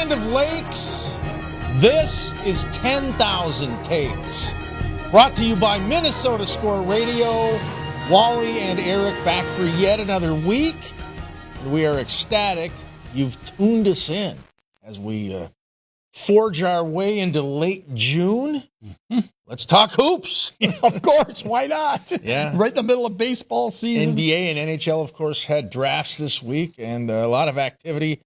Land of Lakes, this is 10,000 Takes. Brought to you by Minnesota Score Radio. Wally and Eric back for yet another week. And we are ecstatic you've tuned us in as we forge our way into late June. Let's talk hoops. Yeah, of course, why not? Yeah. Right in the middle of baseball season. NBA and NHL, of course, had drafts this week and a lot of activity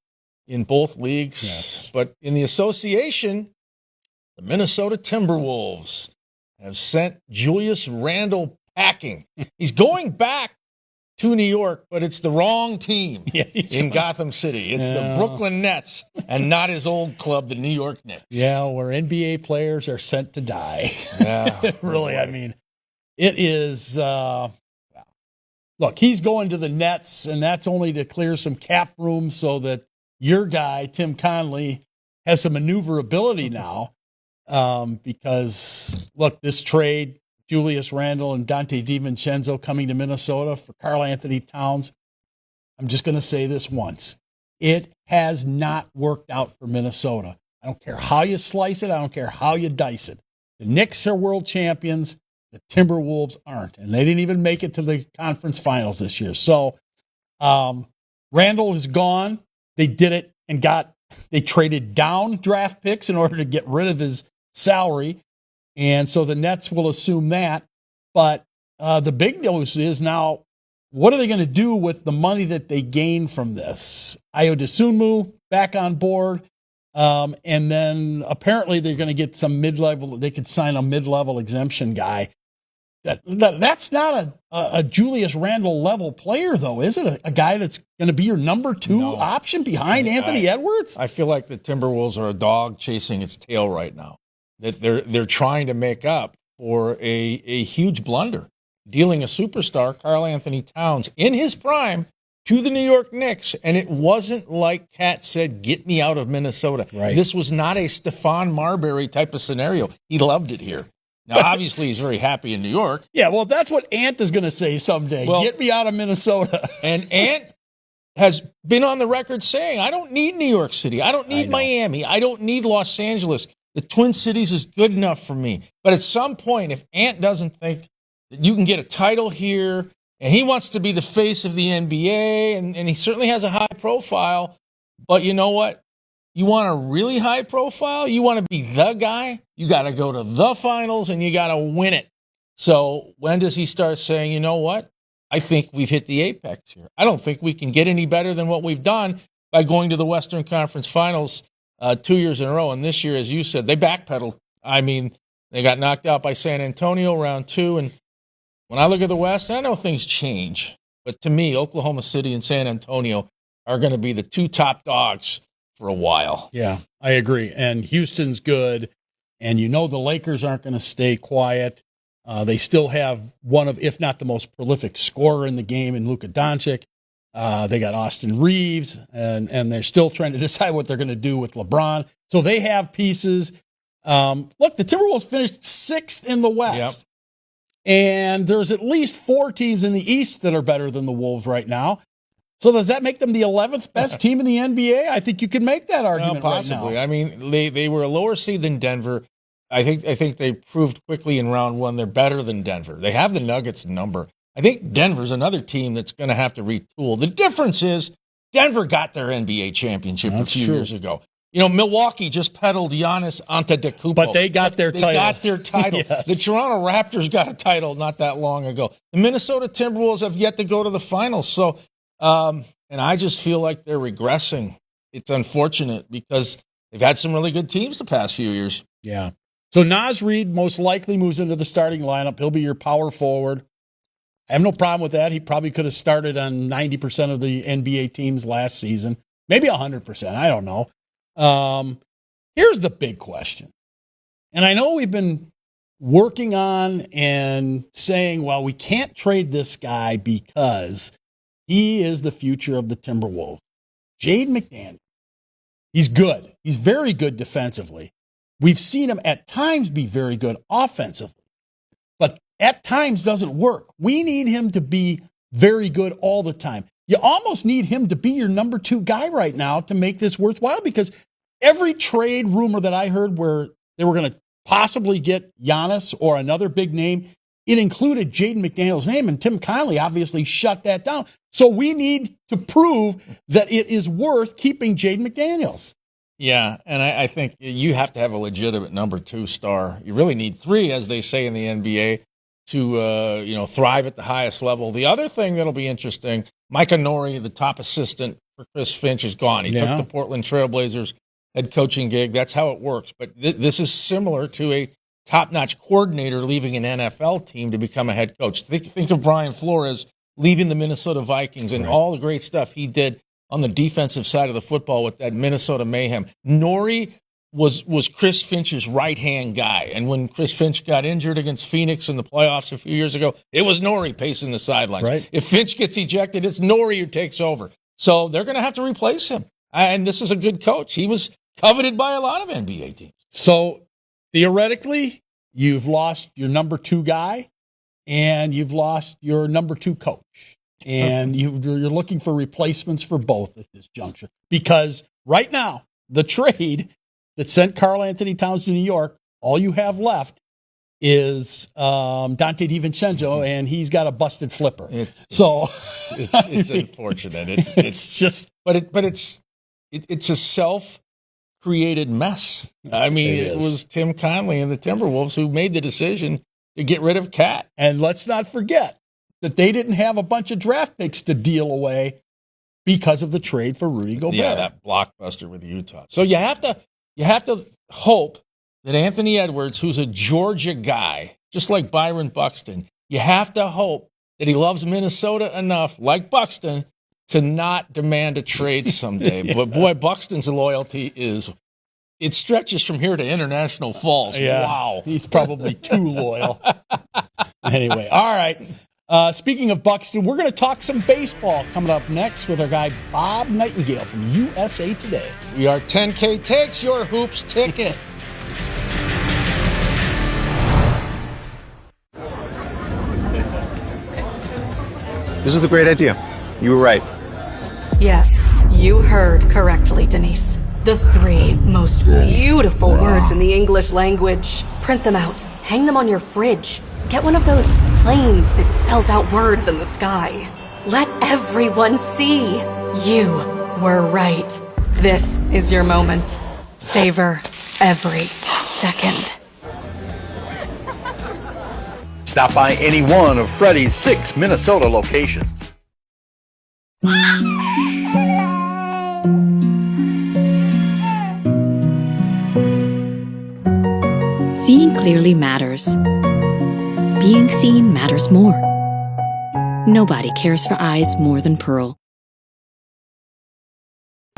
in both leagues. Yes. But in the association, the Minnesota Timberwolves have sent Julius Randle packing. He's going back to New York, but it's the wrong team in Gotham City. It's the Brooklyn Nets and not his old club, the New York Knicks. Yeah, where NBA players are sent to die. Yeah, really, I mean, it is. Look, he's going to the Nets, and that's only to clear some cap room so that your guy, Tim Conley, has some maneuverability now. Because, look, this trade, Julius Randle and Dante DiVincenzo coming to Minnesota for Karl Anthony Towns, I'm just going to say this once. It has not worked out for Minnesota. I don't care how you slice it. I don't care how you dice it. The Knicks are world champions. The Timberwolves aren't. And they didn't even make it to the conference finals this year. So Randle is gone. They did it and they traded down draft picks in order to get rid of his salary. And so the Nets will assume that. But the big news is now, what are they going to do with the money that they gain from this? Ayo Dosunmu back on board. And then apparently they're going to get some mid-level. They could sign a mid-level exemption guy. That's not a Julius Randle level player, though, is it? A guy that's going to be your number two option behind Anthony Edwards? I feel like the Timberwolves are a dog chasing its tail right now. That they're trying to make up for a huge blunder, dealing a superstar, Karl Anthony Towns, in his prime to the New York Knicks. And it wasn't like Kat said, get me out of Minnesota. Right. This was not a Stephon Marbury type of scenario. He loved it here. Now, obviously, he's very happy in New York. Yeah, well, that's what Ant is going to say someday. Well, get me out of Minnesota. And Ant has been on the record saying, I don't need New York City. I don't need Miami. I don't need Los Angeles. The Twin Cities is good enough for me. But at some point, if Ant doesn't think that you can get a title here, and he wants to be the face of the NBA, and he certainly has a high profile, but you know what? You want a really high profile? You want to be the guy? You got to go to the finals, and you got to win it. So when does he start saying, you know what? I think we've hit the apex here. I don't think we can get any better than what we've done by going to the Western Conference Finals 2 years in a row. And this year, as you said, they backpedaled. I mean, they got knocked out by San Antonio round 2. And when I look at the West, I know things change. But to me, Oklahoma City and San Antonio are going to be the two top dogs for a while. Yeah, I agree. And Houston's good. And you know the Lakers aren't going to stay quiet. They still have one of, if not the most prolific scorer in the game in Luka Doncic. They got Austin Reeves, and they're still trying to decide what they're going to do with LeBron. So they have pieces. Look, the Timberwolves finished 6th in the West. Yep. And there's at least 4 teams in the East that are better than the Wolves right now. So does that make them the 11th best team in the NBA? I think you could make that argument possibly. right now. I mean, they were a lower seed than Denver. I think they proved quickly in round 1 they're better than Denver. They have the Nuggets number. I think Denver's another team that's going to have to retool. The difference is Denver got their NBA championship a few years ago. You know, Milwaukee just peddled Giannis Antetokounmpo. But they got their title. They got their title. Yes. The Toronto Raptors got a title not that long ago. The Minnesota Timberwolves have yet to go to the finals. So, and I just feel like they're regressing. It's unfortunate because they've had some really good teams the past few years. Yeah. So Naz Reid most likely moves into the starting lineup. He'll be your power forward. I have no problem with that. He probably could have started on 90% of the NBA teams last season. Maybe 100%. I don't know. Here's the big question. And I know we've been working on and saying, well, we can't trade this guy because he is the future of the Timberwolves. Jaden McDaniel. He's good. He's very good defensively. We've seen him at times be very good offensively, but at times doesn't work. We need him to be very good all the time. You almost need him to be your number 2 guy right now to make this worthwhile, because every trade rumor that I heard where they were going to possibly get Giannis or another big name, it included Jaden McDaniels' name, and Tim Connelly obviously shut that down. So we need to prove that it is worth keeping Jaden McDaniels. Yeah, and I think you have to have a legitimate number 2 star. You really need 3, as they say in the NBA, to thrive at the highest level. The other thing that'll be interesting, Micah Nori, the top assistant for Chris Finch, is gone. He took the Portland Trailblazers head coaching gig. That's how it works. But this is similar to a top-notch coordinator leaving an NFL team to become a head coach. Think of Brian Flores leaving the Minnesota Vikings and all the great stuff he did on the defensive side of the football with that Minnesota mayhem. Nori was Chris Finch's right-hand guy. And when Chris Finch got injured against Phoenix in the playoffs a few years ago, it was Nori pacing the sidelines. Right. If Finch gets ejected, it's Nori who takes over. So they're going to have to replace him. And this is a good coach. He was coveted by a lot of NBA teams. So theoretically, you've lost your number 2 guy and you've lost your number 2 coach. And you're looking for replacements for both at this juncture. Because right now, the trade that sent Karl Anthony Towns to New York, all you have left is Dante DiVincenzo, and he's got a busted flipper. It's unfortunate. It's just, but it's a self-created mess. I mean, it was Tim Connelly and the Timberwolves who made the decision to get rid of Cat. And let's not forget that they didn't have a bunch of draft picks to deal away because of the trade for Rudy Gobert. Yeah, that blockbuster with Utah. So you have to hope that Anthony Edwards, who's a Georgia guy, just like Byron Buxton, you have to hope that he loves Minnesota enough, like Buxton, to not demand a trade someday. But boy, Buxton's loyalty it stretches from here to International Falls. Yeah, wow. He's probably too loyal. Anyway, all right. Speaking of Buxton, we're going to talk some baseball coming up next with our guy Bob Nightengale from USA Today. We are 10K Takes Your Hoops ticket. This is a great idea. You were right. Yes, you heard correctly, Denise. The 3 most beautiful words in the English language. Print them out. Hang them on your fridge. Get one of those planes that spells out words in the sky. Let everyone see. You were right. This is your moment. Savor every second. Stop by any one of Freddy's 6 Minnesota locations. Seeing clearly matters. Being seen matters more. Nobody cares for eyes more than Pearl.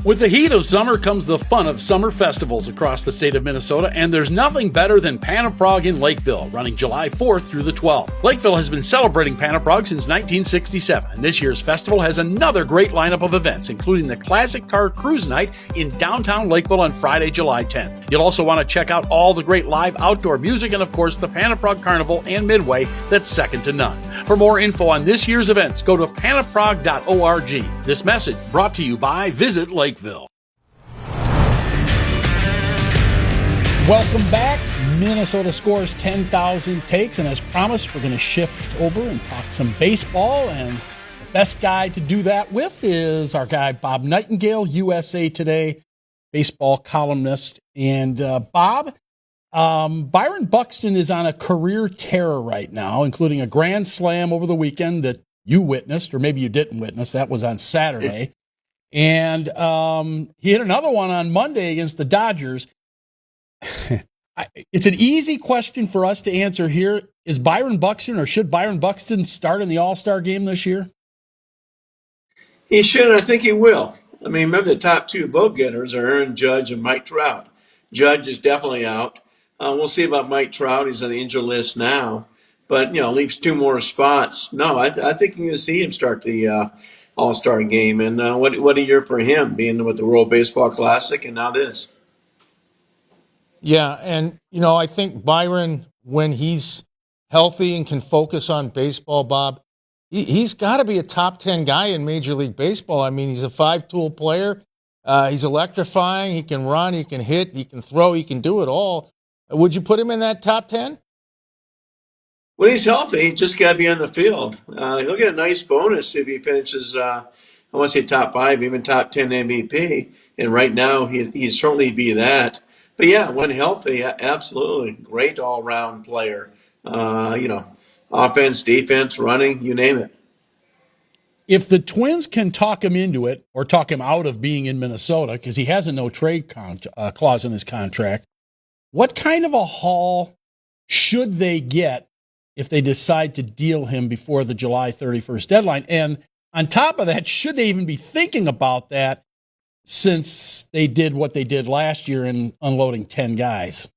With the heat of summer comes the fun of summer festivals across the state of Minnesota, and there's nothing better than Panaprog in Lakeville, running July 4th through the 12th. Lakeville has been celebrating Panaprog since 1967, and this year's festival has another great lineup of events, including the Classic Car Cruise Night in downtown Lakeville on Friday, July 10th. You'll also want to check out all the great live outdoor music and, of course, the Panaprog Carnival and Midway that's second to none. For more info on this year's events, go to panaprog.org. This message brought to you by Visit Lakeville. Welcome back. Minnesota scores 10,000 takes, and as promised, we're going to shift over and talk some baseball, and the best guy to do that with is our guy Bob Nightengale, USA Today baseball columnist. And Bob, Byron Buxton is on a career tear right now, including a grand slam over the weekend that you witnessed, or maybe you didn't witness. That was on Saturday. And he hit another one on Monday against the Dodgers. It's an easy question for us to answer here. Is Byron Buxton, or should Byron Buxton start in the All-Star game this year? He should, and I think he will. I mean, remember the top 2 vote getters are Aaron Judge and Mike Trout. Judge is definitely out. We'll see about Mike Trout. He's on the injured list now. But, leaves 2 more spots. No, I think you're going to see him start the All-Star game. And what a year for him, being with the World Baseball Classic and now this. Yeah, and, I think Byron, when he's healthy and can focus on baseball, Bob, he's got to be a top 10 guy in Major League Baseball. I mean, he's a 5-tool player. He's electrifying. He can run. He can hit. He can throw. He can do it all. Would you put him in that top 10? When he's healthy, he just got to be on the field. He'll get a nice bonus if he finishes, I want to say top 5, even top 10 MVP. And right now, he'd certainly be that. But yeah, when healthy, absolutely. Great all round player. Offense, defense, running, you name it. If the Twins can talk him into it or talk him out of being in Minnesota, because he has a no trade clause in his contract, what kind of a haul should they get if they decide to deal him before the July 31st deadline? And on top of that, should they even be thinking about that since they did what they did last year in unloading 10 guys?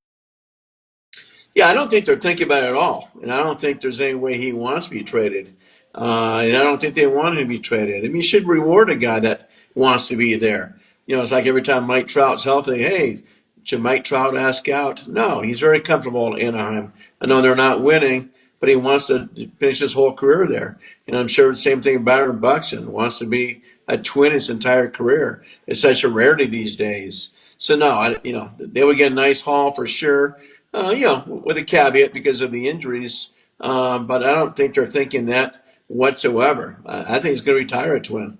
Yeah, I don't think they're thinking about it at all. And I don't think there's any way he wants to be traded. And I don't think they want him to be traded. I mean, you should reward a guy that wants to be there. It's like every time Mike Trout's healthy, hey, should Mike Trout ask out? No, he's very comfortable in Anaheim. I know they're not winning, but he wants to finish his whole career there. And I'm sure the same thing about Byron Buxton, wants to be a Twin his entire career. It's such a rarity these days. So no, they would get a nice haul for sure. With a caveat because of the injuries. But I don't think they're thinking that whatsoever. I think he's going to retire a Twin.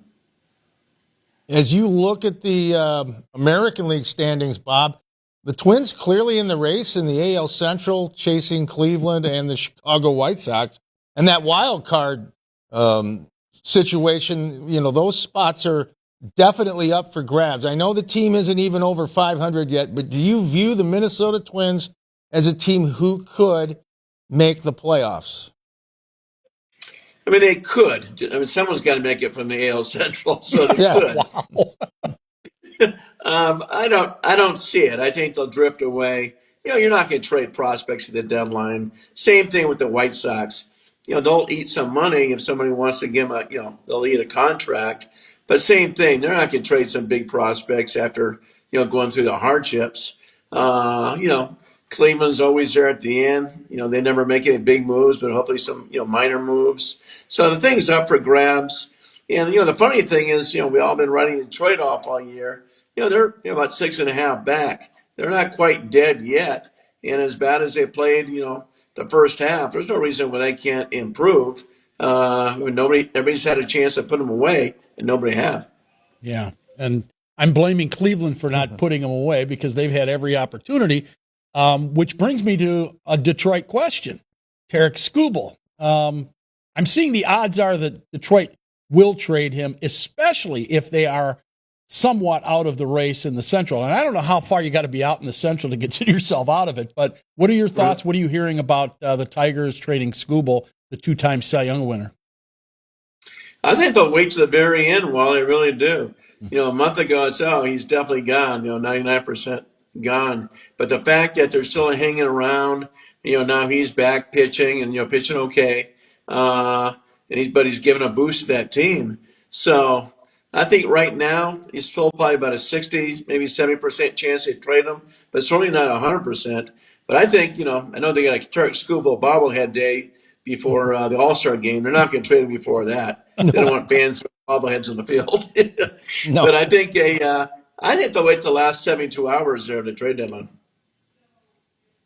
As you look at the American League standings, Bob, the Twins clearly in the race in the AL Central, chasing Cleveland and the Chicago White Sox. And that wild card situation, those spots are definitely up for grabs. I know the team isn't even over 500 yet, but do you view the Minnesota Twins as a team who could make the playoffs? I mean, they could. I mean, someone's got to make it from the AL Central, so they could. Wow. I don't see it. I think they'll drift away. You're not going to trade prospects at the deadline. Same thing with the White Sox. They'll eat some money if somebody wants to give them they'll eat a contract. But same thing, they're not going to trade some big prospects after, going through the hardships. Cleveland's always there at the end. They never make any big moves, but hopefully some, minor moves. So the thing's up for grabs. And, the funny thing is, we've all been writing Detroit off all year. They're about 6.5 back. They're not quite dead yet. And as bad as they played, the first half, there's no reason why they can't improve. Everybody's had a chance to put them away, and nobody have. Yeah, and I'm blaming Cleveland for not putting them away because they've had every opportunity. Which brings me to a Detroit question. Tarek Skubal. I'm seeing the odds are that Detroit will trade him, especially if they are somewhat out of the race in the Central. And I don't know how far you got to be out in the Central to consider yourself out of it, but what are your thoughts? What are you hearing about the Tigers trading Skubal, the 2-time Cy Young winner? I think they'll wait to the very end, while they really do. A month ago, he's definitely gone, 99% gone. But the fact that they're still hanging around, now he's back pitching and, pitching okay. But he's given a boost to that team. So I think right now he's still probably about a 60, maybe 70% chance they trade him, but certainly not 100%. But I think, I know they got a Tarek Skubal bobblehead day before the All-Star game. They're not going to trade him before that. They don't want fans throwing bobbleheads on the field. No. But I think they'll wait till the last 72 hours there to trade deadline.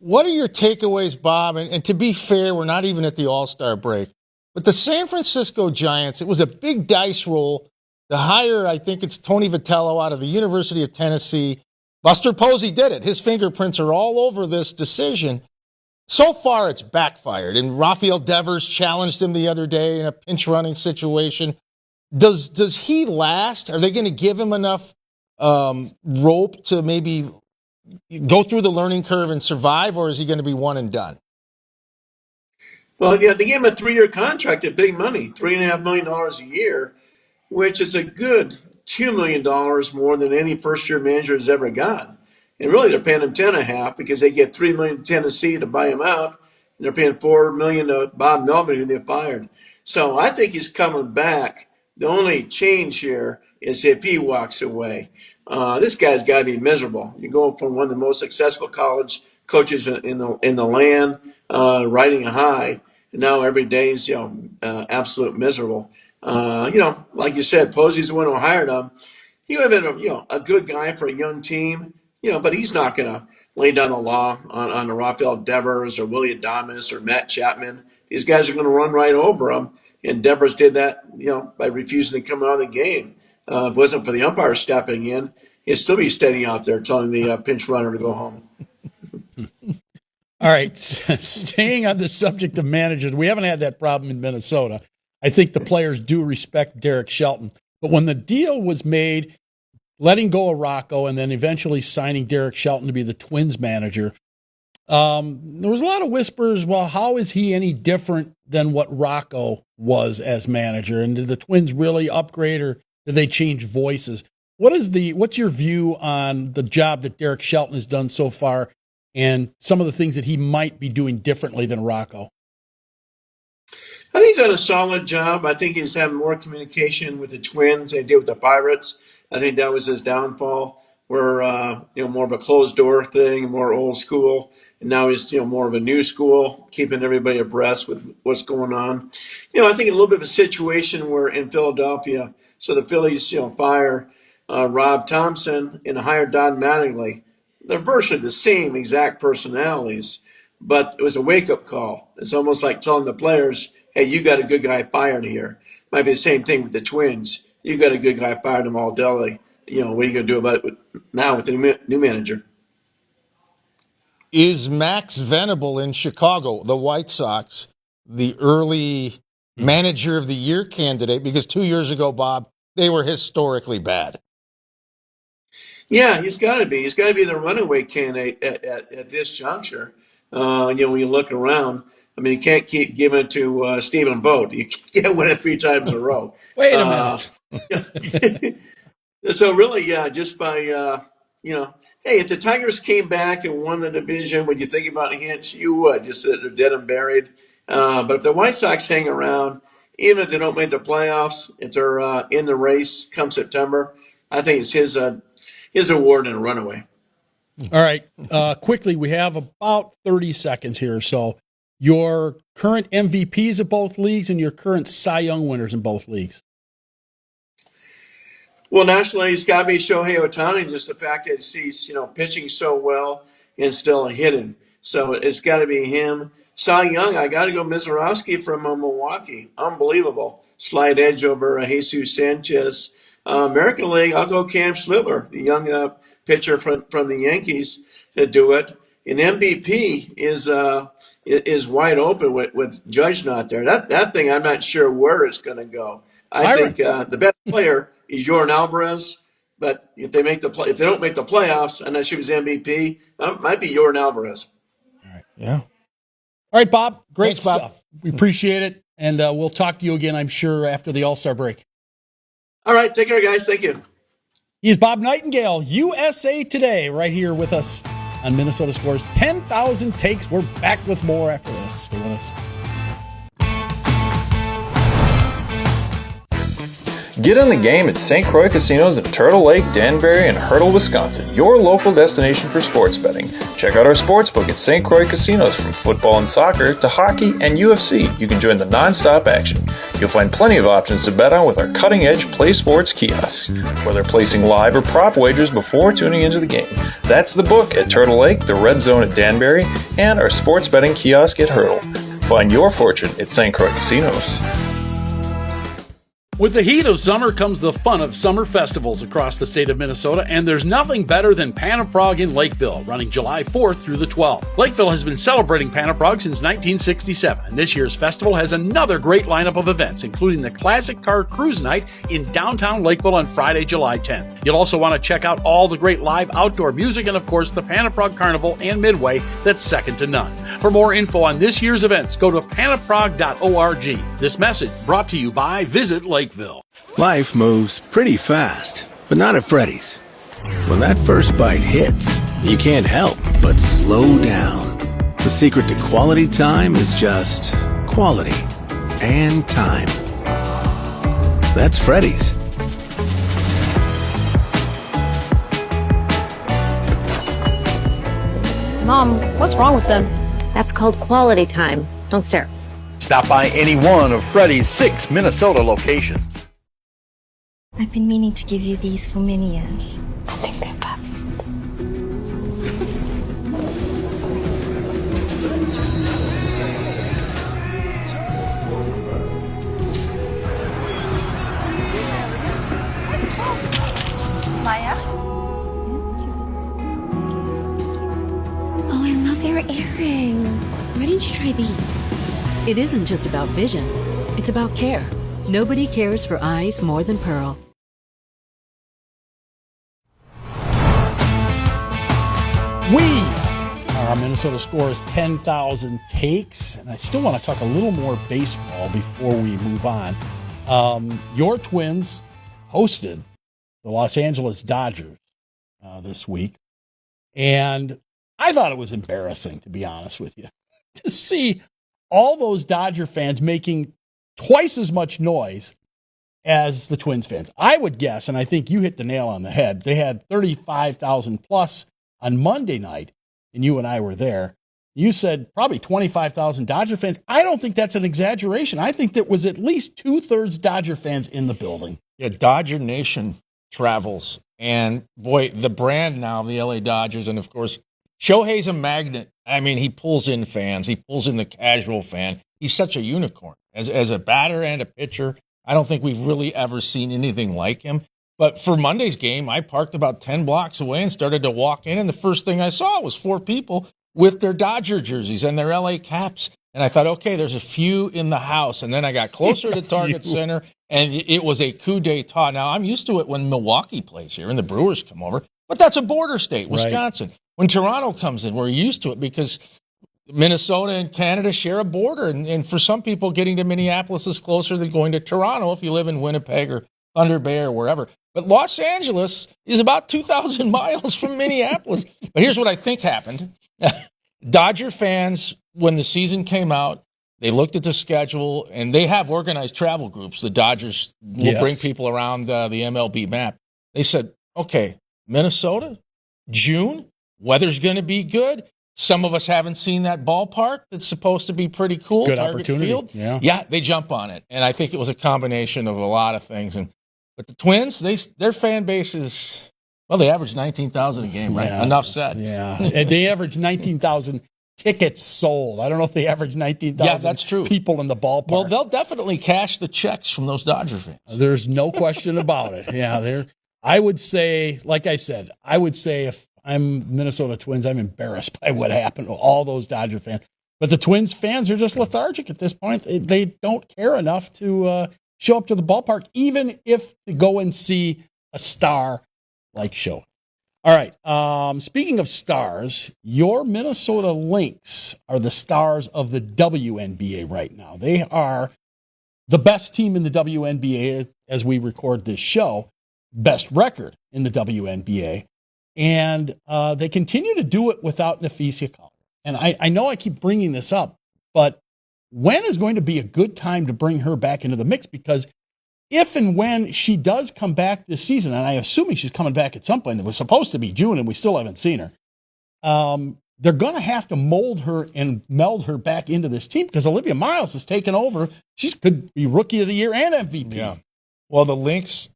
What are your takeaways, Bob? And to be fair, we're not even at the All-Star break. But the San Francisco Giants, it was a big dice roll to hire, I think it's Tony Vitello out of the University of Tennessee. Buster Posey did it. His fingerprints are all over this decision. So far, it's backfired. And Rafael Devers challenged him the other day in a pinch-running situation. Does he last? Are they going to give him enough rope to maybe go through the learning curve and survive, or is he going to be one and done? Well, yeah, they gave him a 3-year contract at big money, $3.5 million a year, which is a good $2 million more than any first-year manager has ever gotten. And really, they're paying him $10.5 because they get $3 million to Tennessee to buy him out, and they're paying $4 million to Bob Melvin, who they fired. So I think he's coming back. The only change here is if he walks away. This guy's got to be miserable. You go from one of the most successful college coaches in the land, riding a high, and now every day is absolute miserable. Like you said, Posey's the one who hired him. he would have been a good guy for a young team, but he's not going to lay down the law on the Rafael Devers or Willie Adames or Matt Chapman. These guys are going to run right over him. And Devers did that, by refusing to come out of the game. If it wasn't for the umpire stepping in, he'd still be standing out there telling the pinch runner to go home. All right, staying on the subject of managers, we haven't had that problem in Minnesota. I think the players do respect Derek Shelton. But when the deal was made, letting go of Rocco and then eventually signing Derek Shelton to be the Twins manager, there was a lot of whispers, well, how is he any different than what Rocco was as manager? And did the Twins really upgrade, or did they change voices? What's your view on the job that Derek Shelton has done so far and some of the things that he might be doing differently than Rocco? I think he's done a solid job. I think he's having more communication with the Twins than he did with the Pirates. I think that was his downfall, where more of a closed door thing, more old school, and now he's more of a new school, keeping everybody abreast with what's going on. I think a little bit of a situation where in Philadelphia, so the Phillies fire Rob Thompson and hire Don Mattingly. They're virtually the same exact personalities, but it was a wake-up call. It's almost like telling the players, hey, you got a good guy fired here. Might be the same thing with the Twins. You got a good guy fired in all Delhi. What are you going to do about it now with the new manager? Is Max Venable in Chicago, the White Sox, the early manager of the year candidate? Because 2 years ago, Bob, they were historically bad. Yeah, he's got to be. He's got to be the runaway candidate at this juncture. When you look around, you can't keep giving it to Stephen Vogt. You can't win it 3 times in a row. Wait a minute. So really, just by, hey, if the Tigers came back and won the division, would you think about hints? You would, just that they're dead and buried. But if the White Sox hang around, even if they don't make the playoffs, if they're in the race come September, I think it's his award and a runaway. All right. Quickly, we have about 30 seconds here. So your current MVPs of both leagues and your current Cy Young winners in both leagues. Well, nationally, it's got to be Shohei Ohtani, just the fact that he's pitching so well and still hitting. So it's got to be him. Cy Young, I got to go Mizorowski from Milwaukee. Unbelievable. Slight edge over Jesus Sanchez. American League, I'll go Cam Schlittler, the young pitcher from the Yankees, to do it. And MVP is wide open with Judge not there. That thing, I'm not sure where it's going to go. I think the best player is Yordan Alvarez, but if they don't make the playoffs, I'm not sure if he's MVP. It might be Yordan Alvarez. All right. Yeah. All right, Bob. Great Thanks, stuff. Bob. We appreciate it, and we'll talk to you again, I'm sure, after the All-Star break. All right. Take care, guys. Thank you. He's Bob Nightengale, USA Today, right here with us on Minnesota Scores 10,000 Takes. We're back with more after this. Stay with us. Get in the game at St. Croix Casinos in Turtle Lake, Danbury, and Hertel, Wisconsin, your local destination for sports betting. Check out our sportsbook at St. Croix Casinos. From football and soccer to hockey and UFC, you can join the non-stop action. You'll find plenty of options to bet on with our cutting-edge Play Sports kiosks, whether placing live or prop wagers before tuning into the game. That's the book at Turtle Lake, the Red Zone at Danbury, and our sports betting kiosk at Hertel. Find your fortune at St. Croix Casinos. With the heat of summer comes the fun of summer festivals across the state of Minnesota, and there's nothing better than Pan of Prague in Lakeville, running July 4th through the 12th. Lakeville has been celebrating Pan of Prague since 1967, and this year's festival has another great lineup of events, including the Classic Car Cruise Night in downtown Lakeville on Friday, July 10th. You'll also want to check out all the great live outdoor music and, of course, the Pan of Prague Carnival and Midway that's second to none. For more info on this year's events, go to panofprague.org. This message brought to you by Visit Lakeville. Life moves pretty fast, but not at Freddy's. When that first bite hits, you can't help but slow down. The secret to quality time is just quality and time. That's Freddy's. Mom, what's wrong with them? That's called quality time. Don't stare. Stop by any one of Freddy's 6 Minnesota locations. I've been meaning to give you these for many years. I think they're perfect. Maya? Oh, I love your earrings. Why didn't you try these? It isn't just about vision. It's about care. Nobody cares for eyes more than Pearl. Our Minnesota score is 10,000 takes, and I still want to talk a little more baseball before we move on. Your Twins hosted the Los Angeles Dodgers this week, and I thought it was embarrassing, to be honest with you, to see all those Dodger fans making twice as much noise as the Twins fans. I would guess, and I think you hit the nail on the head, they had 35,000 plus on Monday night, and you and I were there. You said probably 25,000 Dodger fans. I don't think that's an exaggeration. I think there was at least 2/3 Dodger fans in the building. Yeah, Dodger Nation travels. And, boy, the brand now, the LA Dodgers, and, of course, Shohei's a magnet. I mean, he pulls in fans. He pulls in the casual fan. He's such a unicorn. As a batter and a pitcher, I don't think we've really ever seen anything like him. But for Monday's game, I parked about 10 blocks away and started to walk in, and the first thing I saw was 4 people with their Dodger jerseys and their LA caps. And I thought, okay, there's a few in the house. And then I got closer to Target Center, and it was a coup d'etat. Now, I'm used to it when Milwaukee plays here and the Brewers come over, but that's a border state, Wisconsin. Right. When Toronto comes in, we're used to it because Minnesota and Canada share a border. And for some people, getting to Minneapolis is closer than going to Toronto if you live in Winnipeg or Thunder Bay or wherever. But Los Angeles is about 2,000 miles from Minneapolis. But here's what I think happened. Dodger fans, when the season came out, they looked at the schedule, and they have organized travel groups. The Dodgers will bring people around the MLB map. They said, okay, Minnesota, June, weather's going to be good. Some of us haven't seen that ballpark that's supposed to be pretty cool. Good Target opportunity. Field. Yeah, they jump on it. And I think it was a combination of a lot of things. But the Twins, their fan base is, well, they average 19,000 a game, right? Yeah. Enough said. Yeah. They average 19,000 tickets sold. I don't know if they average 19,000 that's true. people in the ballpark. Well, they'll definitely cash the checks from those Dodger fans. There's no question about it. Yeah, I would say, like I said, if I'm Minnesota Twins, I'm embarrassed by what happened to all those Dodger fans. But the Twins fans are just lethargic at this point. They don't care enough to show up to the ballpark, even if to go and see a star like Shohei. All right. Speaking of stars, your Minnesota Lynx are the stars of the WNBA right now. They are the best team in the WNBA as we record this show, best record in the WNBA. And they continue to do it without Nafisa Collier. And I know I keep bringing this up, but when is going to be a good time to bring her back into the mix? Because if and when she does come back this season, and I'm assuming she's coming back at some point, it was supposed to be June and we still haven't seen her, they're going to have to mold her and meld her back into this team because Olivia Miles has taken over. She could be Rookie of the Year and MVP. Yeah. Well, the Lynx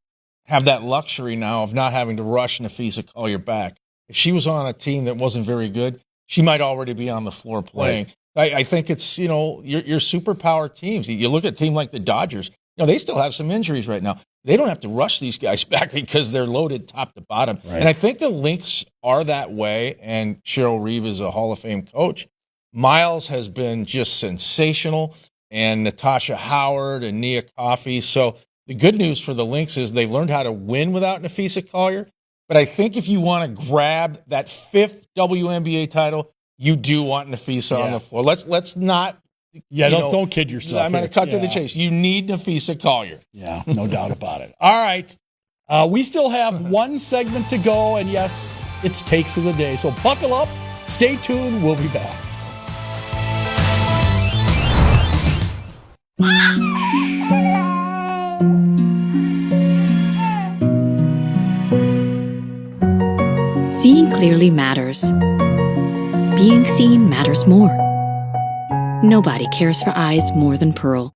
have that luxury now of not having to rush Nafisa Collier back. If she was on a team that wasn't very good, she might already be on the floor playing. Right. I think it's, your superpower teams. You look at a team like the Dodgers, they still have some injuries right now. They don't have to rush these guys back because they're loaded top to bottom. Right. And I think the Lynx are that way, and Cheryl Reeve is a Hall of Fame coach. Miles has been just sensational, and Natasha Howard and Nia Coffey. So the good news for the Lynx is they've learned how to win without Nafisa Collier. But I think if you want to grab that 5th WNBA title, you do want Nafisa on the floor. Let's not. Yeah, don't kid yourself. I'm going to cut to the chase. You need Nafisa Collier. Yeah, no doubt about it. All right. We still have one segment to go, and yes, it's Takes of the Day. So buckle up. Stay tuned. We'll be back. Seeing clearly matters. Being seen matters more. Nobody cares for eyes more than Pearl.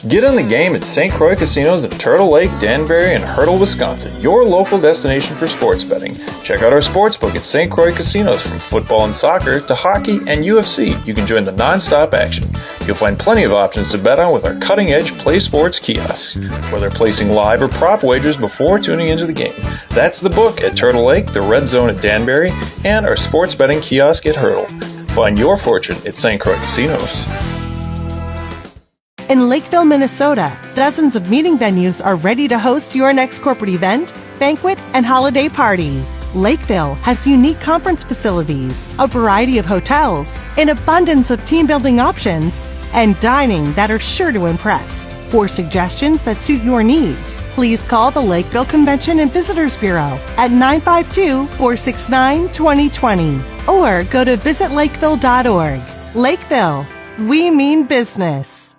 Get in the game at St. Croix Casinos in Turtle Lake, Danbury, and Hertel, Wisconsin, your local destination for sports betting. Check out our sportsbook at St. Croix Casinos. From football and soccer to hockey and UFC, you can join the non-stop action. You'll find plenty of options to bet on with our cutting-edge Play Sports kiosks, whether placing live or prop wagers before tuning into the game. That's the book at Turtle Lake, the Red Zone at Danbury, and our sports betting kiosk at Hertel. Find your fortune at St. Croix Casinos. In Lakeville, Minnesota, dozens of meeting venues are ready to host your next corporate event, banquet, and holiday party. Lakeville has unique conference facilities, a variety of hotels, an abundance of team-building options, and dining that are sure to impress. For suggestions that suit your needs, please call the Lakeville Convention and Visitors Bureau at 952-469-2020 or go to visitlakeville.org. Lakeville, we mean business.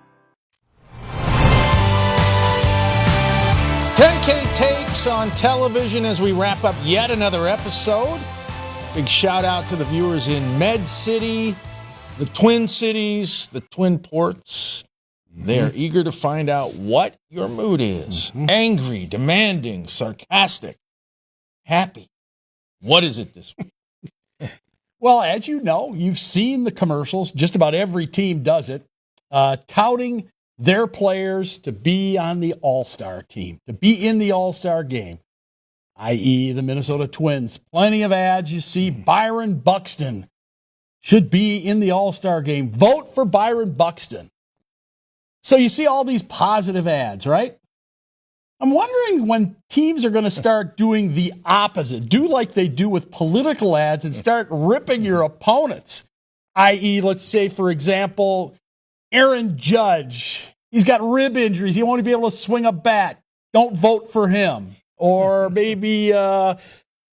10K takes on television as we wrap up yet another episode. Big shout out to the viewers in Med City, the Twin Cities, the Twin Ports. They're eager to find out what your mood is. Angry, demanding, sarcastic, happy. What is it this week? Well, as you know, you've seen the commercials. Just about every team does it, touting their players to be on the All-Star team, to be in the All-Star game, i.e. the Minnesota Twins. Plenty of ads. You see Byron Buxton should be in the All-Star game. Vote for Byron Buxton. So you see all these positive ads, right? I'm wondering when teams are going to start doing the opposite. Do like they do with political ads and start ripping your opponents. I.e., let's say, for example, Aaron Judge, he's got rib injuries. He won't be able to swing a bat. Don't vote for him. Or maybe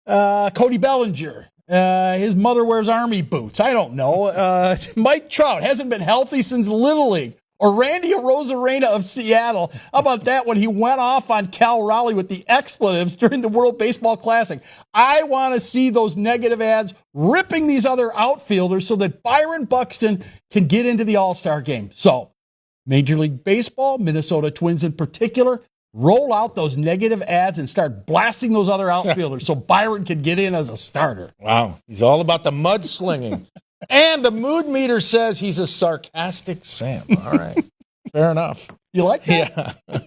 Cody Bellinger. His mother wears army boots. I don't know. Mike Trout hasn't been healthy since Little League. Or Randy Arozarena of Seattle. How about that when he went off on Cal Raleigh with the expletives during the World Baseball Classic? I want to see those negative ads ripping these other outfielders so that Byron Buxton can get into the All-Star game. So, Major League Baseball, Minnesota Twins in particular, roll out those negative ads and start blasting those other outfielders so Byron can get in as a starter. Wow. He's all about the mudslinging. And the mood meter says he's a sarcastic Sam. All right. Fair enough. You like that? Yeah.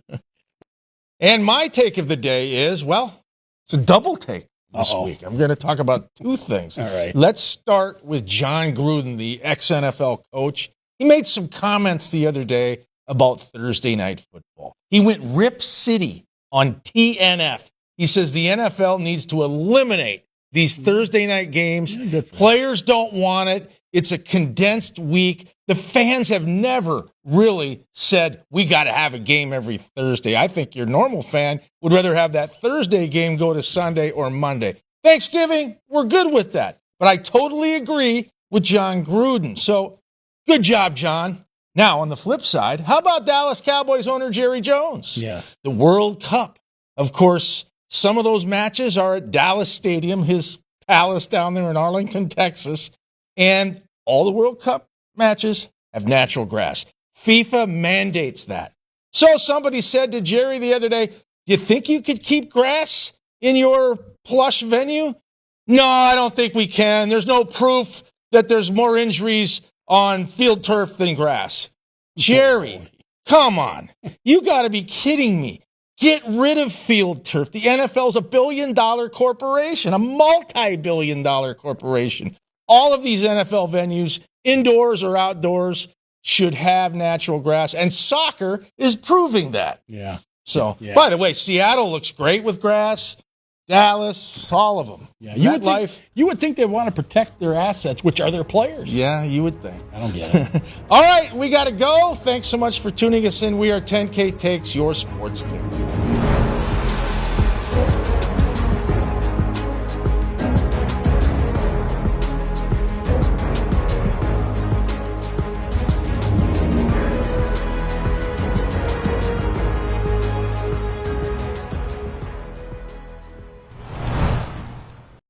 And my take of the day is, well, it's a double take this week. I'm going to talk about two things. All right. Let's start with John Gruden, the ex-NFL coach. He made some comments the other day about Thursday night football. He went Rip City on TNF. He says the NFL needs to eliminate these Thursday night games. Players don't want it. It's a condensed week. The fans have never really said, we got to have a game every Thursday. I think your normal fan would rather have that Thursday game go to Sunday or Monday. Thanksgiving, we're good with that. But I totally agree with John Gruden. So good job, John. Now, on the flip side, how about Dallas Cowboys owner Jerry Jones? Yes. The World Cup. Of course, some of those matches are at Dallas Stadium, his palace down there in Arlington, Texas. And all the World Cup matches have natural grass. FIFA mandates that. So somebody said to Jerry the other day, do you think you could keep grass in your plush venue? No, I don't think we can. There's no proof that there's more injuries on field turf than grass. Jerry, come on. You got to be kidding me. Get rid of field turf. The NFL's a billion-dollar corporation, a multi-billion-dollar corporation. All of these NFL venues, indoors or outdoors, should have natural grass, and soccer is proving that. Yeah. So, by the way, Seattle looks great with grass. Dallas, all of them. Yeah, you would think they want to protect their assets, which are their players. Yeah, you would think. I don't get it. All right, we got to go. Thanks so much for tuning us in. We are 10K Takes, your sports team.